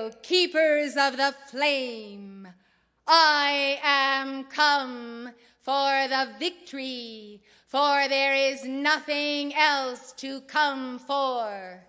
Hail, keepers of the flame! I am come for the victory, for there is nothing else to come for.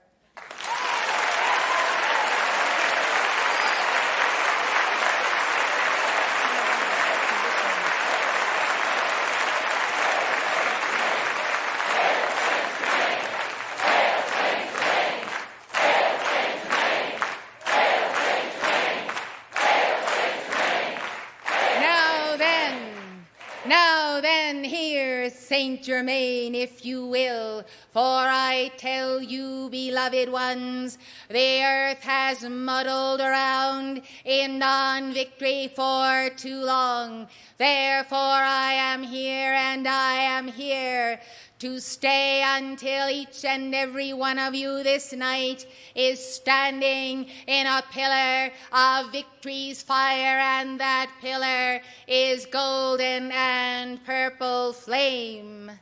Now then, hear Saint Germain, if you will, for I tell you, beloved ones, the earth has muddled around in non-victory for too long. Therefore I am here, and I am here to stay until each and every one of you this night is standing in a pillar of victory's fire, and that pillar is golden and purple flame.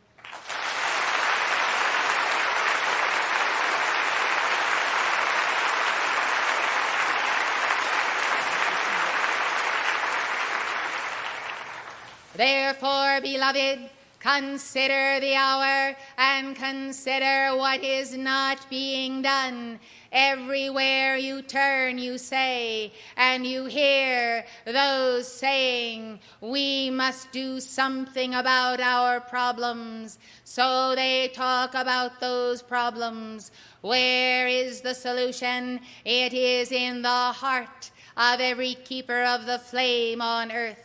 Therefore, beloved, consider the hour and consider what is not being done. Everywhere you turn, you say, and you hear those saying, we must do something about our problems. So they talk about those problems. Where is the solution? It is in the heart of every keeper of the flame on earth.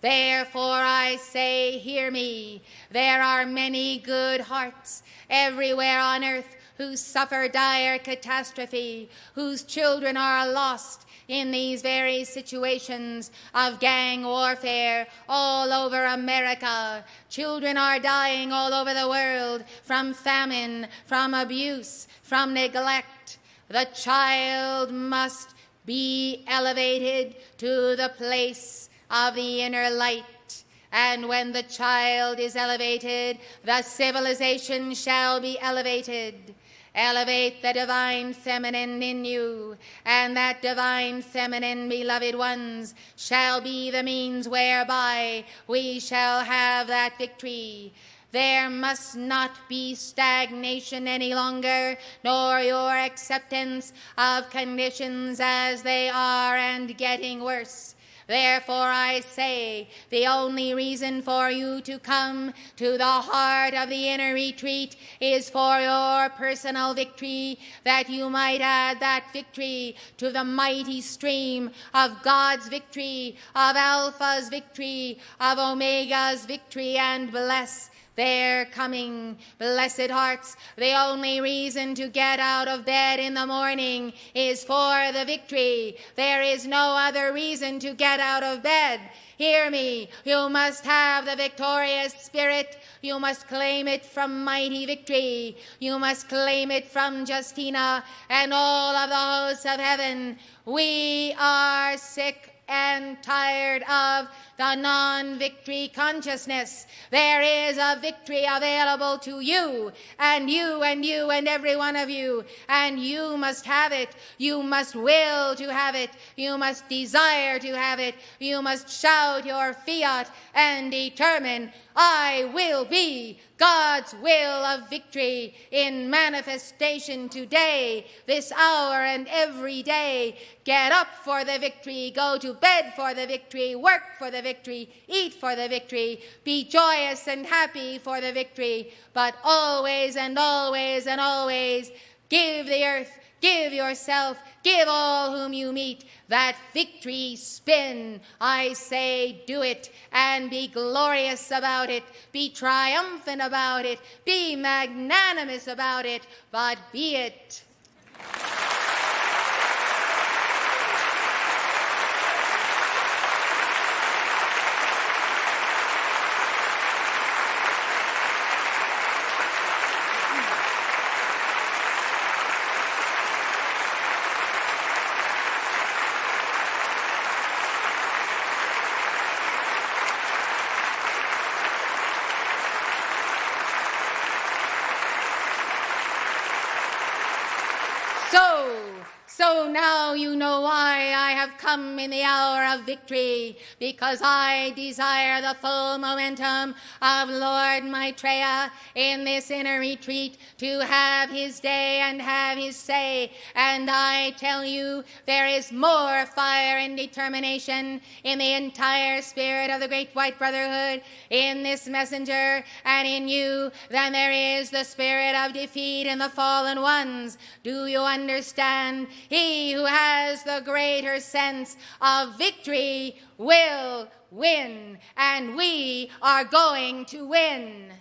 Therefore I say, hear me. There are many good hearts everywhere on earth who suffer dire catastrophe, whose children are lost in these very situations of gang warfare all over America. Children are dying all over the world from famine, from abuse, from neglect. The child must be elevated to the place of the inner light, and when the child is elevated, the civilization shall be elevated. Elevate the divine feminine in you, and that divine feminine, beloved ones, shall be the means whereby we shall have that victory. There must not be stagnation any longer, nor your acceptance of conditions as they are and getting worse. Therefore I say, the only reason for you to come to the heart of the inner retreat is for your personal victory, that you might add that victory to the mighty stream of God's victory, of Alpha's victory, of Omega's victory, and bless their coming. Blessed hearts, the only reason to get out of bed in the morning is for the victory. There is no other reason to get out of bed. Hear me, you must have the victorious spirit. You must claim it from mighty victory. You must claim it from Justina and all of the hosts of heaven. We are sick and tired of the non-victory consciousness. There is a victory available to you and you and you and every one of you, and you must have it. You must will to have it. You must desire to have it. You must shout your fiat and determine, I will be God's will of victory in manifestation today, this hour, and every day. Get up for the victory, go to bed for the victory, work for the victory, eat for the victory, be joyous and happy for the victory, but always and always and always give the earth, give yourself, give all whom you meet that victory spin. I say, do it, and be glorious about it, be triumphant about it, be magnanimous about it, but be it. So now you know why I have come in the hour of victory, because I desire the full momentum of Lord Maitreya in this inner retreat to have his day and have his say. And I tell you, there is more fire and determination in the entire spirit of the Great White Brotherhood, in this messenger and in you, than there is the spirit of defeat in the fallen ones. Do you understand? He who has the greater sense of victory will win, and we are going to win.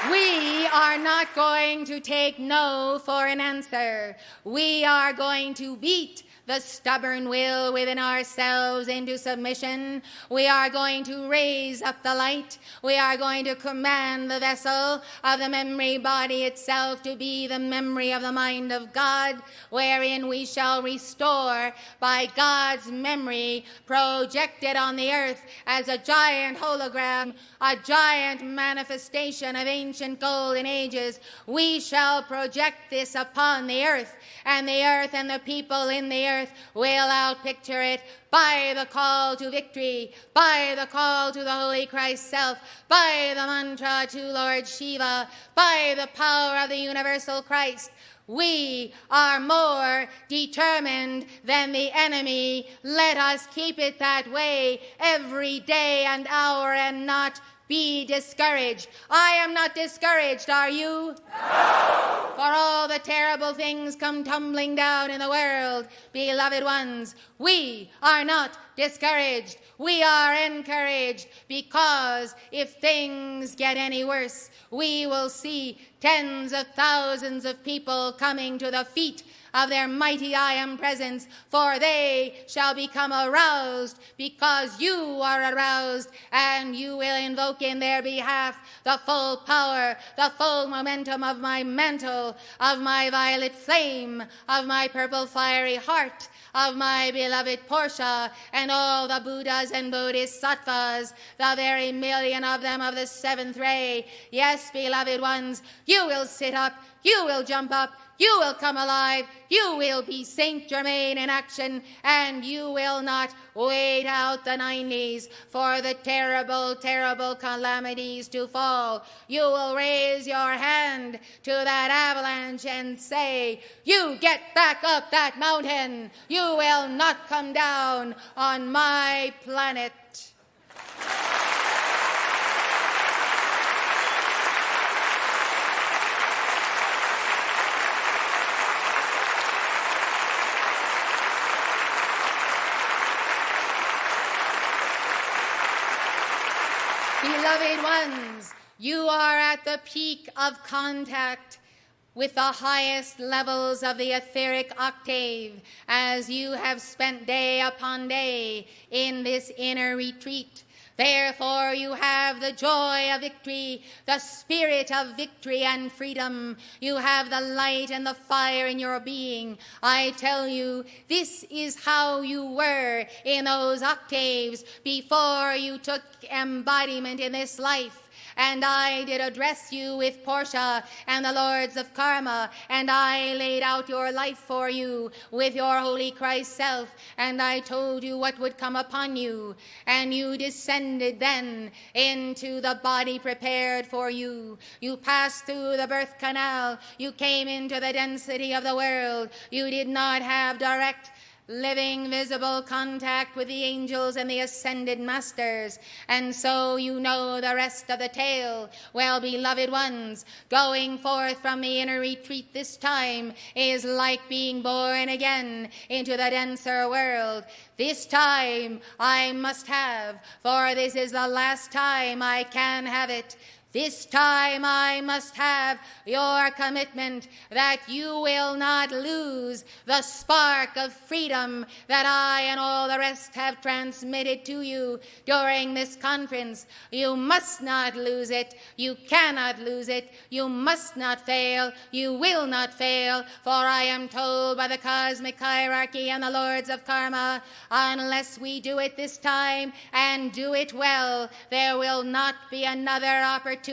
We are not going to take no for an answer. We are going to beat the stubborn will within ourselves into submission. We are going to raise up the light. We are going to command the vessel of the memory body itself to be the memory of the mind of God, wherein we shall restore by God's memory projected on the earth as a giant hologram, a giant manifestation of ancient golden ages. We shall project this upon the earth, and the people in the earth will outpicture it by the call to victory, by the call to the Holy Christ self, by the mantra to Lord Shiva, by the power of the universal Christ. We are more determined than the enemy. Let us keep it that way every day and hour, and not be discouraged. I am not discouraged, are you? No! For all the terrible things come tumbling down in the world, beloved ones, we are not discouraged. We are encouraged, because if things get any worse, we will see tens of thousands of people coming to the feet of their mighty I Am Presence, for they shall become aroused because you are aroused, and you will invoke in their behalf the full power, the full momentum of my mantle, of my violet flame, of my purple fiery heart, of my beloved Portia, and all the Buddhas and Bodhisattvas, the very million of them of the seventh ray. Yes, beloved ones, you will sit up, you will jump up, you will come alive, you will be Saint Germain in action, and you will not wait out the 90s for the terrible, terrible calamities to fall. You will raise your hand to that avalanche and say, you get back up that mountain. You will not come down on my planet. Beloved ones, you are at the peak of contact with the highest levels of the etheric octave, as you have spent day upon day in this inner retreat. Therefore you have the joy of victory, the spirit of victory and freedom. You have the light and the fire in your being. I tell you, this is how you were in those octaves before you took embodiment in this life. And I did address you with Portia and the Lords of Karma, and I laid out your life for you with your Holy Christ self, and I told you what would come upon you, and you descended then into the body prepared for you. You passed through the birth canal, you came into the density of the world. You did not have direct living, visible contact with the angels and the ascended masters, and so you know the rest of the tale. Well, beloved ones, going forth from the inner retreat this time is like being born again into the denser world. This time I must have, for this is the last time I can have it. This time I must have your commitment that you will not lose the spark of freedom that I and all the rest have transmitted to you during this conference. You must not lose it. You cannot lose it. You must not fail. You will not fail, for I am told by the cosmic hierarchy and the lords of karma, unless we do it this time and do it well, there will not be another opportunity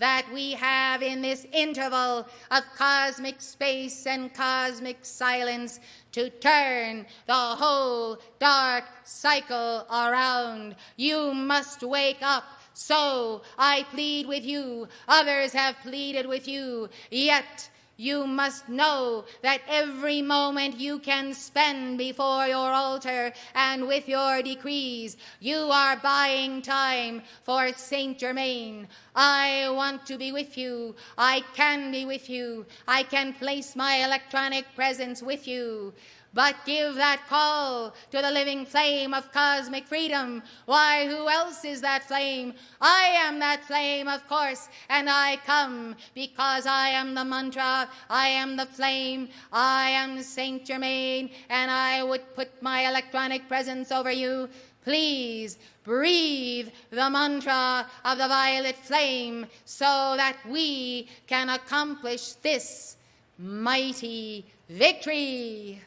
that we have in this interval of cosmic space and cosmic silence to turn the whole dark cycle around. You must wake up. So I plead with you. Others have pleaded with you. Yet you must know that every moment you can spend before your altar and with your decrees, you are buying time for Saint Germain. I want to be with you. I can be with you. I can place my electronic presence with you. But give that call to the living flame of cosmic freedom. Why, who else is that flame? I am that flame, of course, and I come because I am the mantra, I am the flame, I am Saint Germain, and I would put my electronic presence over you. Please breathe the mantra of the violet flame so that we can accomplish this mighty victory.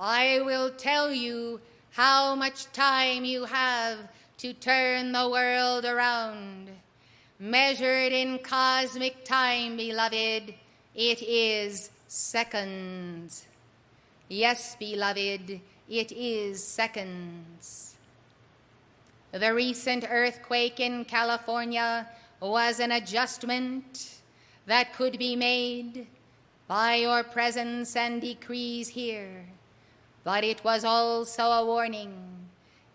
I will tell you how much time you have to turn the world around. Measured in cosmic time, beloved, it is seconds. Yes, beloved, it is seconds. The recent earthquake in California was an adjustment that could be made by your presence and decrees here. But it was also a warning.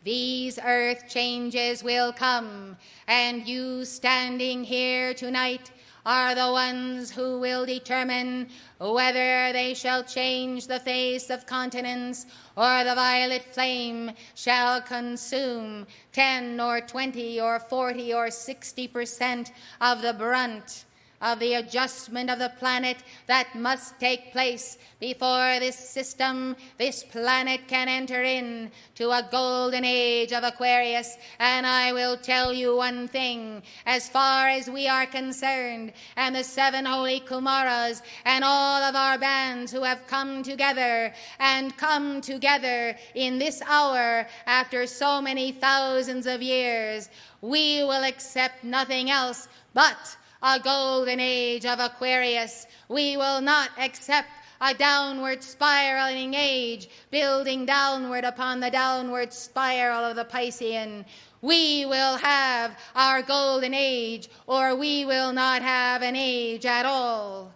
These earth changes will come, and you standing here tonight are the ones who will determine whether they shall change the face of continents or the violet flame shall consume 10 or 20 or 40 or 60% of the brunt of the adjustment of the planet that must take place before this system, this planet can enter in to a golden age of Aquarius. And I will tell you one thing, as far as we are concerned, and the 7 holy Kumaras and all of our bands who have come together in this hour after so many thousands of years, we will accept nothing else but a golden age of Aquarius. We will not accept a downward spiraling age, building downward upon the downward spiral of the Piscean. We will have our golden age, or we will not have an age at all.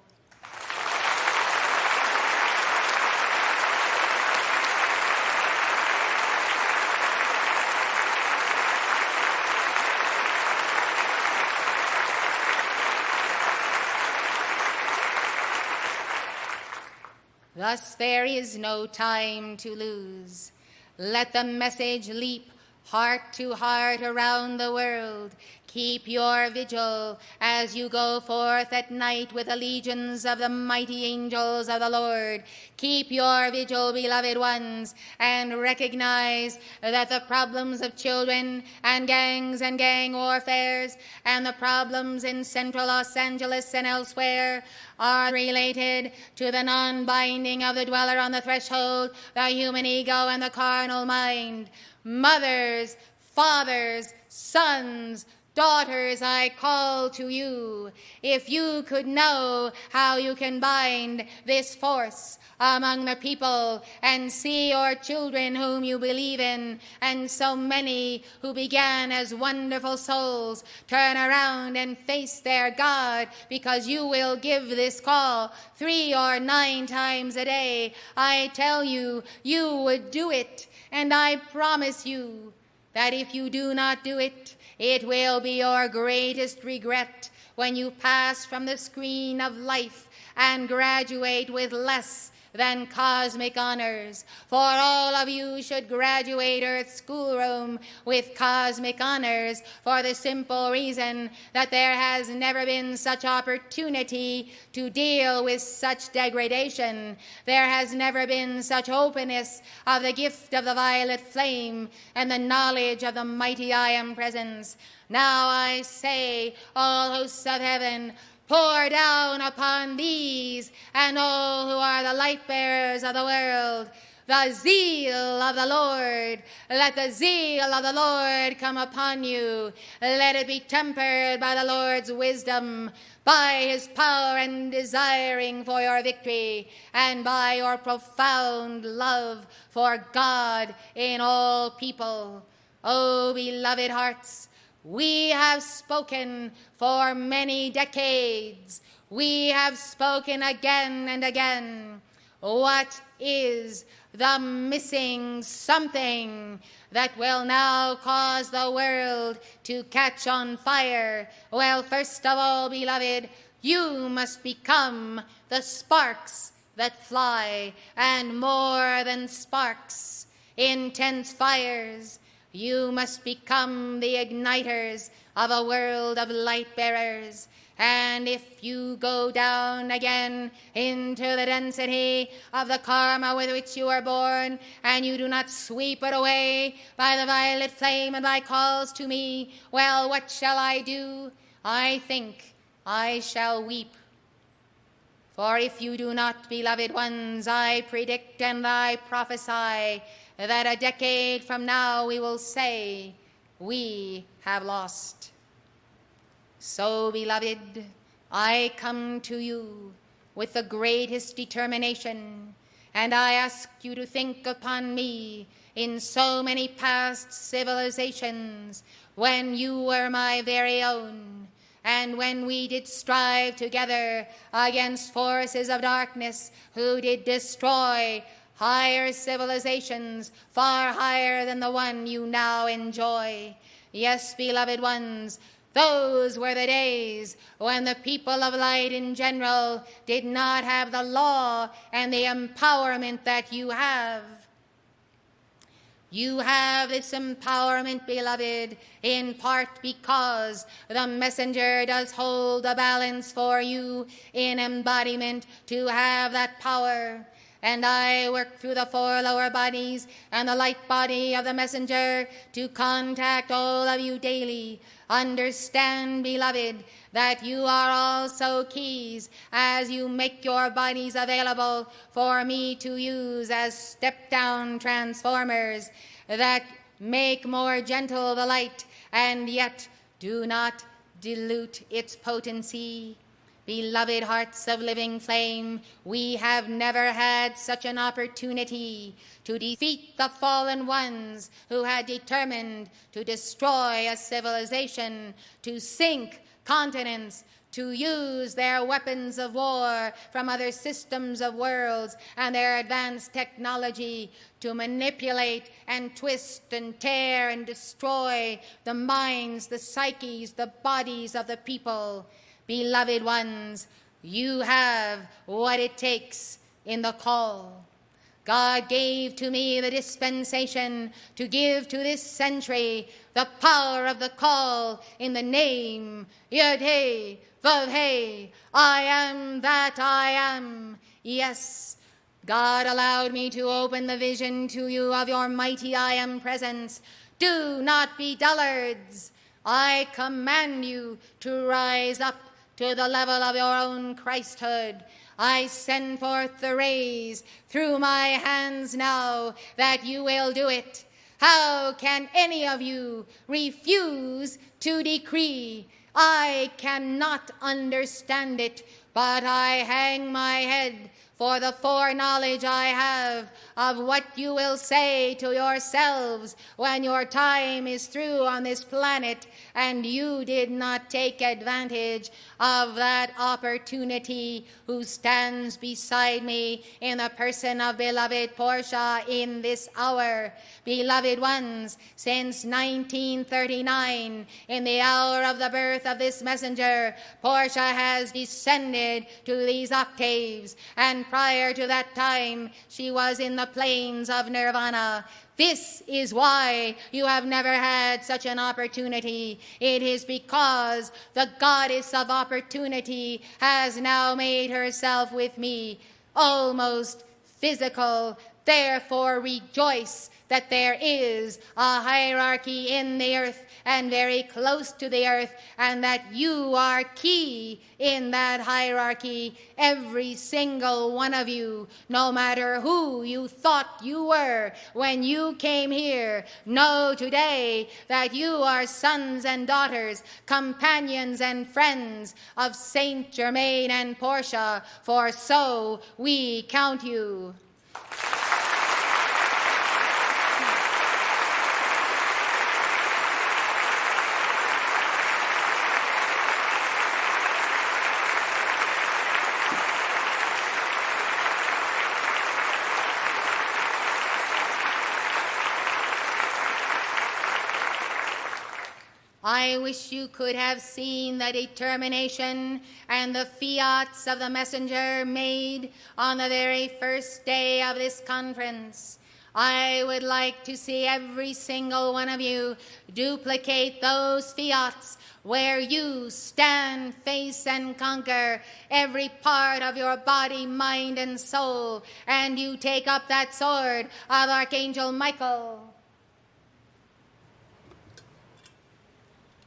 Thus there is no time to lose. Let the message leap heart to heart around the world. Keep your vigil as you go forth at night with the legions of the mighty angels of the Lord. Keep your vigil, beloved ones, and recognize that the problems of children and gangs and gang warfares and the problems in central Los Angeles and elsewhere are related to the non-binding of the dweller on the threshold, the human ego and the carnal mind. Mothers, fathers, sons, Daughters, I call to you, if you could know how you can bind this force among the people and see your children whom you believe in, and so many who began as wonderful souls, turn around and face their God, because you will give this call 3 or 9 times a day, I tell you, you would do it, and I promise you that if you do not do it, it will be your greatest regret when you pass from the screen of life and graduate with less than cosmic honors. For all of you should graduate Earth's schoolroom with cosmic honors, for the simple reason that there has never been such opportunity to deal with such degradation. There has never been such openness of the gift of the violet flame and the knowledge of the mighty I Am Presence. Now I say, all hosts of heaven, pour down upon these and all who are the light bearers of the world the zeal of the Lord. Let the zeal of the Lord come upon you. Let it be tempered by the Lord's wisdom, by his power and desiring for your victory, and by your profound love for God in all people. Oh, beloved hearts, we have spoken for many decades. We have spoken again and again. What is the missing something that will now cause the world to catch on fire? Well, first of all, beloved, you must become the sparks that fly, and more than sparks, intense fires. You must become the igniters of a world of light bearers. And if you go down again into the density of the karma with which you were born, and you do not sweep it away by the violet flame and by calls to me, well, what shall I do? I think I shall weep. For if you do not, beloved ones, I predict and I prophesy that a decade from now we will say, we have lost. So, beloved, I come to you with the greatest determination, and I ask you to think upon me in so many past civilizations when you were my very own, and when we did strive together against forces of darkness who did destroy higher civilizations, far higher than the one you now enjoy. Yes, beloved ones, those were the days when the people of light in general did not have the law and the empowerment that you have. You have this empowerment, beloved, in part because the messenger does hold a balance for you in embodiment to have that power. And I work through the 4 lower bodies and the light body of the messenger to contact all of you daily. Understand, beloved, that you are also keys as you make your bodies available for me to use as step-down transformers that make more gentle the light and yet do not dilute its potency. Beloved hearts of living flame, we have never had such an opportunity to defeat the fallen ones who had determined to destroy a civilization, to sink continents, to use their weapons of war from other systems of worlds and their advanced technology to manipulate and twist and tear and destroy the minds, the psyches, the bodies of the people. Beloved ones, you have what it takes in the call. God gave to me the dispensation to give to this century the power of the call in the name, Yod-Heh, Vav-Heh, I am that I am. Yes, God allowed me to open the vision to you of your mighty I Am presence. Do not be dullards. I command you to rise up to the level of your own Christhood. I send forth the rays through my hands now that you will do it. How can any of you refuse to decree? I cannot understand it, but I hang my head for the foreknowledge I have of what you will say to yourselves when your time is through on this planet and you did not take advantage of that opportunity, who stands beside me in the person of beloved Portia in this hour. Beloved ones, since 1939, in the hour of the birth of this messenger, Portia has descended to these octaves, and prior to that time, she was in the plains of nirvana. This is why you have never had such an opportunity. It is because the goddess of opportunity has now made herself with me almost physical. Therefore rejoice that there is a hierarchy in the earth and very close to the earth, and that you are key in that hierarchy, every single one of you, no matter who you thought you were when you came here. Know today that you are sons and daughters, companions and friends of Saint Germain and Portia, for so we count you. I wish you could have seen the determination and the fiats of the messenger made on the very first day of this conference. I would like to see every single one of you duplicate those fiats where you stand, face, and conquer every part of your body, mind, and soul, and you take up that sword of Archangel Michael.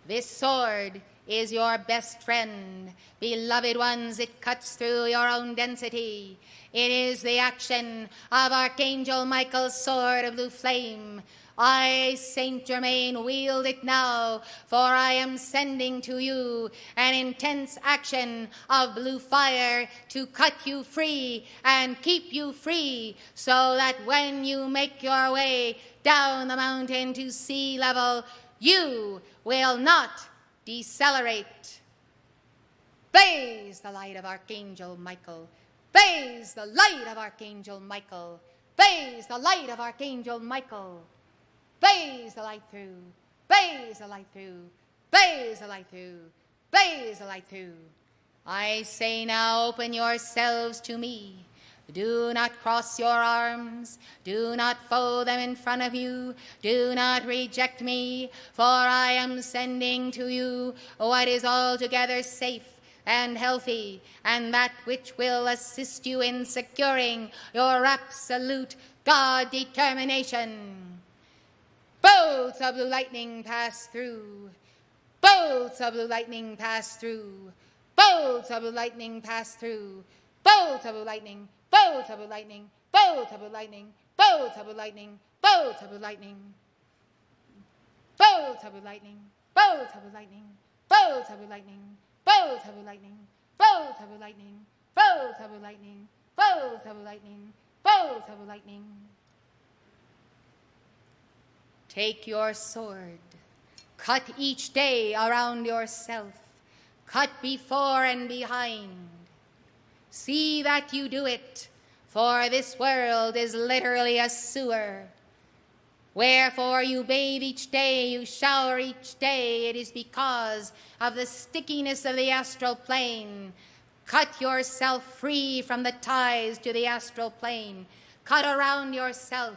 This sword is your best friend. Beloved ones, it cuts through your own density. It is the action of Archangel Michael's sword of blue flame. I, Saint Germain, wield it now, for I am sending to you an intense action of blue fire to cut you free and keep you free, so that when you make your way down the mountain to sea level, you will not decelerate. Blaze the light of Archangel Michael. Blaze the light of Archangel Michael. Blaze the light of Archangel Michael. Blaze the light through. Blaze the light through. Blaze the light through. Blaze the light through. I say now, open yourselves to me. Do not cross your arms. Do not fold them in front of you. Do not reject me, for I am sending to you what is altogether safe and healthy, and that which will assist you in securing your absolute God determination. Bolts of blue lightning pass through. Bolts of blue lightning pass through. Bolts of blue lightning pass through. Bolts of blue lightning. Bolts of blue lightning. Bolts of blue lightning. Bolts of blue lightning. Bolts of blue lightning. Bolts of blue lightning. Bolts of blue lightning. Bolts of blue lightning. Bolts of blue lightning. Bolts of blue lightning. Bolts of blue lightning. Bolts of blue lightning. Bolts of blue lightning. Take your sword. Cut each day around yourself. Cut before and behind. See that you do it, for this world is literally a sewer. Wherefore you bathe each day, you shower each day. It is because of the stickiness of the astral plane. Cut yourself free from the ties to the astral plane. Cut around yourself.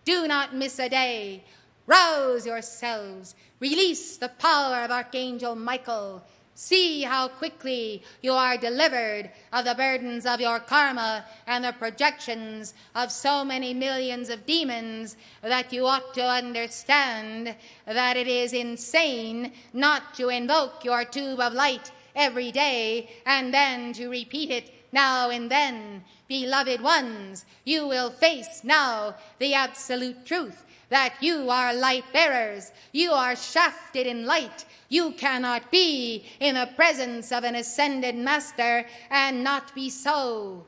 Do not miss a day. Rouse yourselves. Release the power of Archangel Michael. See how quickly you are delivered of the burdens of your karma and the projections of so many millions of demons, that you ought to understand that it is insane not to invoke your tube of light every day and then to repeat it now and then. Beloved ones, you will face now the absolute truth. that you are light bearers. You are shafted in light. You cannot be in the presence of an ascended master and not be so.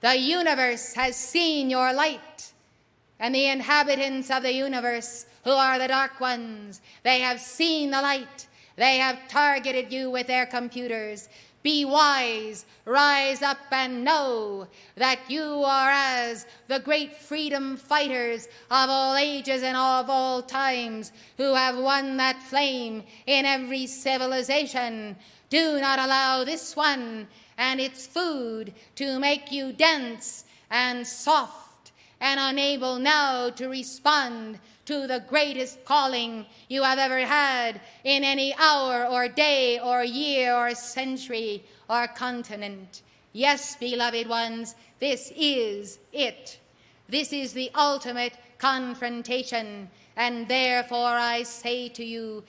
The universe has seen your light, and the inhabitants of the universe, who are the dark ones, they have seen the light. They have targeted you with their computers. Be wise, rise up and know that you are as the great freedom fighters of all ages and of all times who have won that flame in every civilization. Do not allow this one and its food to make you dense and soft and unable now to respond to the greatest calling you have ever had in any hour or day or year or century or continent. Yes, beloved ones, this is it. This is the ultimate confrontation, and therefore I say to you,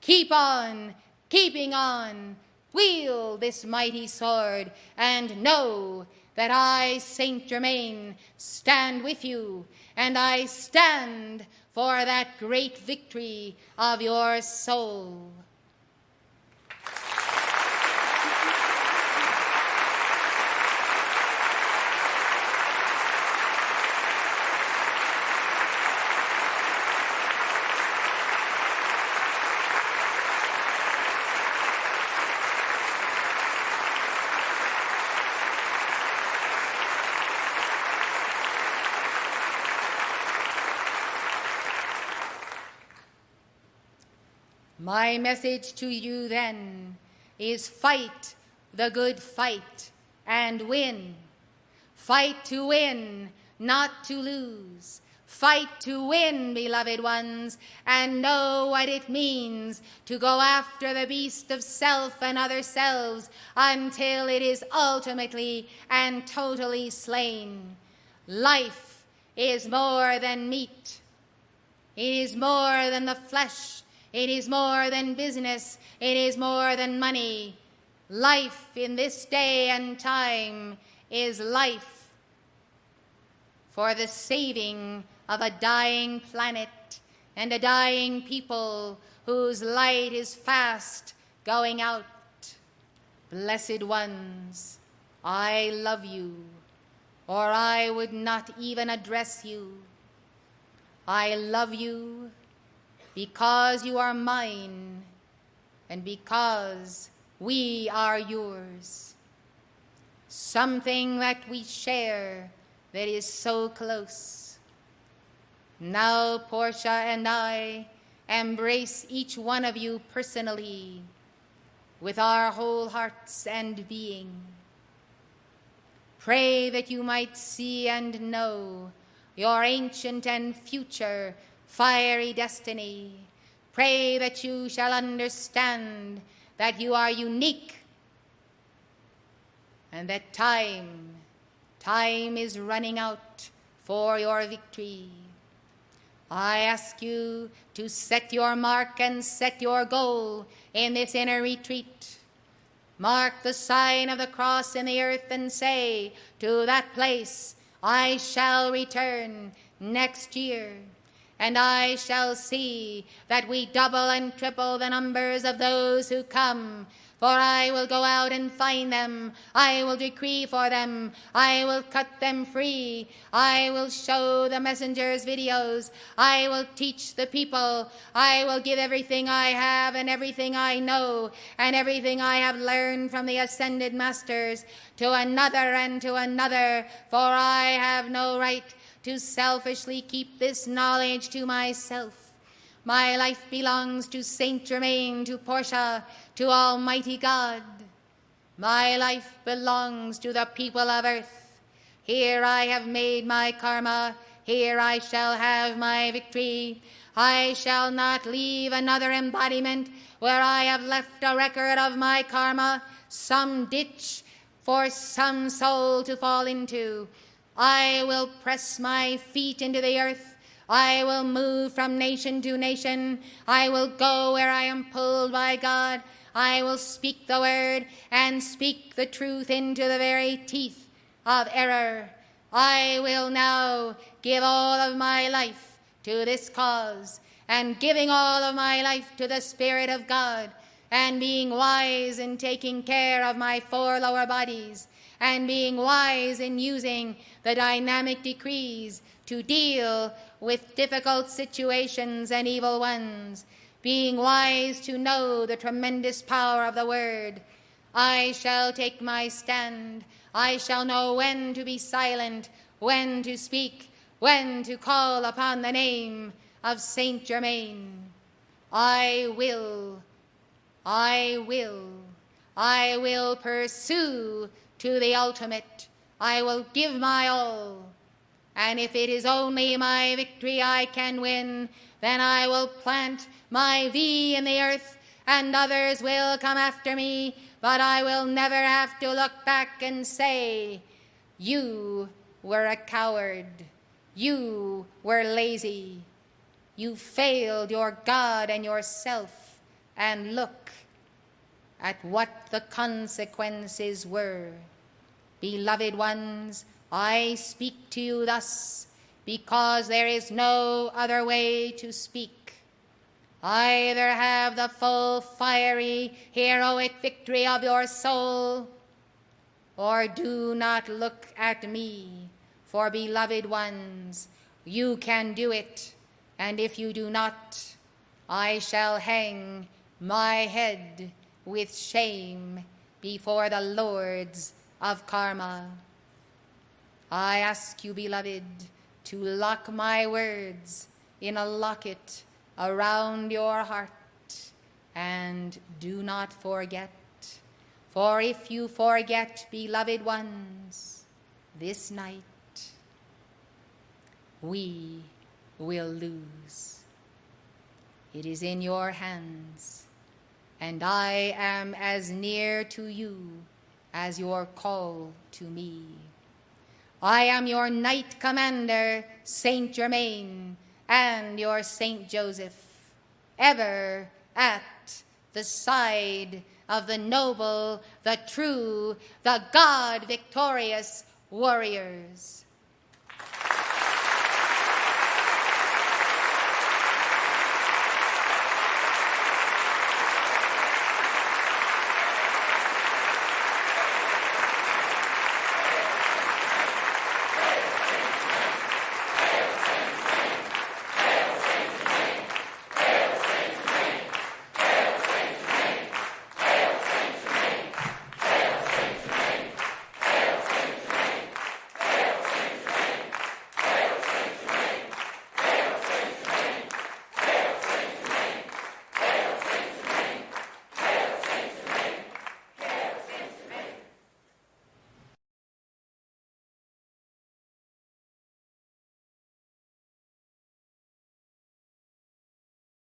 keep on, keeping on, wield this mighty sword, and know that I, Saint Germain, stand with you, and I stand for that great victory of your soul. My message to you then is fight the good fight and win. Fight to win, not to lose. Fight to win, beloved ones, and know what it means to go after the beast of self and other selves until it is ultimately and totally slain. Life is more than meat. It is more than the flesh. It is more than business. It is more than money. Life in this day and time is life for the saving of a dying planet and a dying people whose light is fast going out. Blessed ones, I love you, or I would not even address you. I love you because you are mine, and because we are yours. Something that we share that is so close. Now Portia and I embrace each one of you personally with our whole hearts and being. Pray that you might see and know your ancient and future fiery destiny. Pray that you shall understand that you are unique and that time is running out for your victory. I ask you to set your mark and set your goal in this inner retreat. Mark the sign of the cross in the earth and say, to that place I shall return next year. And I shall see that we double and triple the numbers of those who come. For I will go out and find them. I will decree for them. I will cut them free. I will show the messengers videos. I will teach the people. I will give everything I have and everything I know and everything I have learned from the ascended masters to another and to another. For I have no right to selfishly keep this knowledge to myself. My life belongs to Saint Germain, to Portia, to Almighty God. My life belongs to the people of earth. Here I have made my karma. Here I shall have my victory. I shall not leave another embodiment where I have left a record of my karma, some ditch for some soul to fall into. I will press my feet into the earth. I will move from nation to nation. I will go where I am pulled by God. I will speak the word and speak the truth into the very teeth of error. I will now give all of my life to this cause, and giving all of my life to the Spirit of God, and being wise in taking care of my 4 lower bodies, and being wise in using the dynamic decrees to deal with difficult situations and evil ones, being wise to know the tremendous power of the word, I shall take my stand. I shall know when to be silent, when to speak, when to call upon the name of Saint Germain. I will pursue to the ultimate. I will give my all. And if it is only my victory I can win, then I will plant my V in the earth, and others will come after me, but I will never have to look back and say, you were a coward. You were lazy. You failed your God and yourself, and look at what the consequences were. Beloved ones, I speak to you thus because there is no other way to speak. Either have the full, fiery, heroic victory of your soul, or do not look at me. For, beloved ones, you can do it, and if you do not, I shall hang my head with shame before the lords of karma. I ask you, beloved, to lock my words in a locket around your heart, and do not forget. For if you forget, beloved ones, this night we will lose. It is in your hands, and I am as near to you as your call to me. I am your knight commander, Saint Germain, and your Saint Joseph, ever at the side of the noble, the true, the God-victorious warriors.